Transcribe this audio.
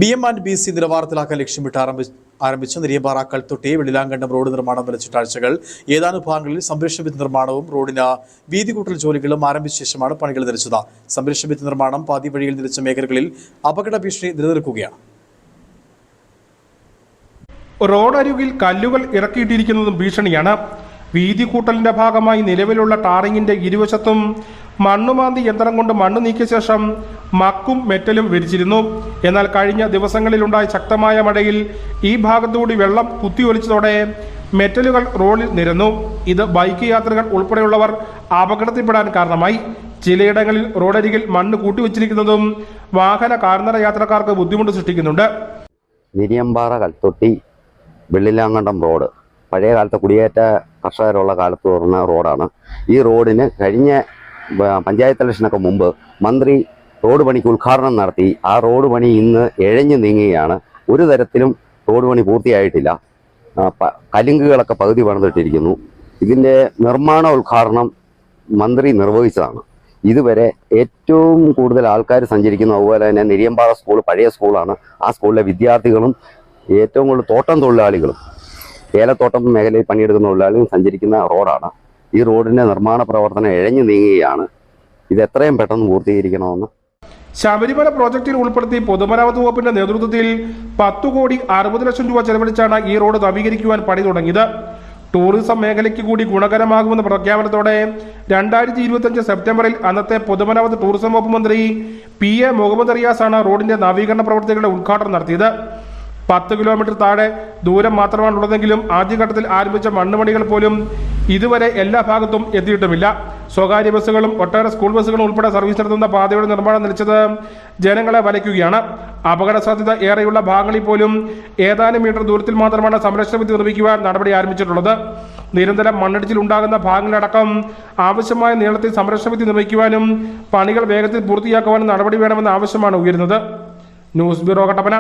BM&BC നിലവാരത്തിലാക്കാൻ ലക്ഷ്യമിട്ട് ആരംഭിച്ച Neriyampara Kalthotti Vellilankandam road നിർമ്മാണം നിലച്ചിട്ട ആഴ്ചകൾ ഏതാനും ഭാഗങ്ങളിൽ സംരക്ഷണ ഭിത്തി നിർമ്മാണവും റോഡിന് വീതി കൂട്ടൽ ജോലികളും ആരംഭിച്ച ശേഷമാണ് പണികൾ നിലച്ചത്. സംരക്ഷണ ഭിത്തി നിർമ്മാണം പാതി വഴിയിൽ നിലച്ച മേഖലകളിൽ അപകട ഭീഷണി നിലനിൽക്കുകയാണ്. റോഡരികിൽ കല്ലുകൾ ഇറക്കിയിട്ടിരിക്കുന്നതും ഭീഷണിയാണ്. വീതി കൂട്ടലിന്റെ ഭാഗമായി നിലവിലുള്ള ടാറിങ്ങിന്റെ ഇരുവശത്തും മണ്ണുമാന്തി യന്ത്രം കൊണ്ട് മണ്ണ് നീക്കിയ ശേഷം മക്കും മെറ്റലും വിരിച്ചിരുന്നു. എന്നാൽ കഴിഞ്ഞ ദിവസങ്ങളിലുണ്ടായ ശക്തമായ മഴയിൽ ഈ ഭാഗത്തുകൂടി വെള്ളം കുത്തിയൊലിച്ചതോടെ മെറ്റലുകൾ റോഡിൽ നിരന്നു. ഇത് ബൈക്ക് യാത്രികർ ഉൾപ്പെടെയുള്ളവർ അപകടത്തിൽപ്പെടാൻ കാരണമായി. ചിലയിടങ്ങളിൽ റോഡരികിൽ മണ്ണ് കൂട്ടിവെച്ചിരിക്കുന്നതും വാഹന കാൽനട യാത്രക്കാർക്ക് ബുദ്ധിമുട്ട് സൃഷ്ടിക്കുന്നുണ്ട്. നെരിയമ്പാറ കൽത്തൊട്ടി വെള്ളിലാങ്കണ്ടം റോഡ് പഴയ കാലത്തെ കുടിയേറ്റ കർഷകരുള്ള കാലത്ത് തുറന്ന റോഡാണ്. ഈ റോഡിന് കഴിഞ്ഞ പഞ്ചായത്ത് ഇലക്ഷനൊക്കെ മുമ്പ് മന്ത്രി റോഡ് പണിക്ക് ഉദ്ഘാടനം നടത്തി. ആ റോഡ് പണി ഇന്ന് ഇഴഞ്ഞു നീങ്ങുകയാണ്. ഒരു തരത്തിലും റോഡ് പണി പൂർത്തിയായിട്ടില്ല. കലുങ്കുകളൊക്കെ പകുതി പണിതിട്ടിരിക്കുന്നു. ഇതിൻ്റെ നിർമ്മാണ ഉദ്ഘാടനം മന്ത്രി നിർവഹിച്ചതാണ്. ഇതുവരെ ഏറ്റവും കൂടുതൽ ആൾക്കാർ സഞ്ചരിക്കുന്നു. അതുപോലെ തന്നെ നെരിയമ്പാറ സ്കൂൾ പഴയ സ്കൂളാണ്. ആ സ്കൂളിലെ വിദ്യാർത്ഥികളും ഏറ്റവും കൂടുതൽ തോട്ടം തൊഴിലാളികളും ഏലത്തോട്ടം മേഖലയിൽ പണിയെടുക്കുന്ന തൊഴിലാളികളും സഞ്ചരിക്കുന്ന റോഡാണ്. ഈ റോഡിന്റെ നിർമ്മാണ പ്രവർത്തനം ഇഴഞ്ഞു നീങ്ങുകയാണ്. ഇത് എത്രയും പെട്ടെന്ന് പൂർത്തീകരിക്കണമെന്ന് ശബരിമല പ്രോജക്റ്റിൽ ഉൾപ്പെടുത്തി പൊതുമരാമത്ത് വകുപ്പിന്റെ നേതൃത്വത്തിൽ 10 കോടി 60 ലക്ഷം രൂപ ചെലവഴിച്ചാണ് ഈ റോഡ് നവീകരിക്കുവാൻ പണി തുടങ്ങിയത്. ടൂറിസം മേഖലയ്ക്ക് കൂടി ഗുണകരമാകുമെന്ന പ്രഖ്യാപനത്തോടെ 2025 സെപ്റ്റംബറിൽ അന്നത്തെ പൊതുമരാമത്ത് ടൂറിസം വകുപ്പ് മന്ത്രി PA മുഹമ്മദ് റിയാസാണ് റോഡിന്റെ നവീകരണ പ്രവർത്തികളുടെ ഉദ്ഘാടനം നടത്തിയത്. 10 കിലോമീറ്റർ താഴെ ദൂരം മാത്രമാണുള്ളതെങ്കിലും ആദ്യഘട്ടത്തിൽ ആരംഭിച്ച മണ്ണുപണികൾ പോലും ഇതുവരെ എല്ലാ ഭാഗത്തും എത്തിയിട്ടുമില്ല. സ്വകാര്യ ബസ്സുകളും ഒട്ടേറെ സ്കൂൾ ബസ്സുകളും ഉൾപ്പെടെ സർവീസ് നടത്തുന്ന പാതയുടെ നിർമ്മാണം നിലച്ചത് ജനങ്ങളെ വലയ്ക്കുകയാണ്. അപകട സാധ്യത ഏറെയുള്ള ഭാഗങ്ങളിൽ പോലും ഏതാനും മീറ്റർ ദൂരത്തിൽ മാത്രമാണ് സംരക്ഷണ ഭിത്തി നിർമ്മിക്കുവാൻ നടപടി ആരംഭിച്ചിട്ടുള്ളത്. നിരന്തരം മണ്ണിടിച്ചിൽ ഉണ്ടാകുന്ന ഭാഗങ്ങളടക്കം ആവശ്യമായ നീളത്തിൽ സംരക്ഷണ ഭിത്തി നിർമ്മിക്കുവാനും പണികൾ വേഗത്തിൽ പൂർത്തിയാക്കുവാനും നടപടി വേണമെന്ന ആവശ്യമാണ് ഉയരുന്നത്. News bureau Kattappana.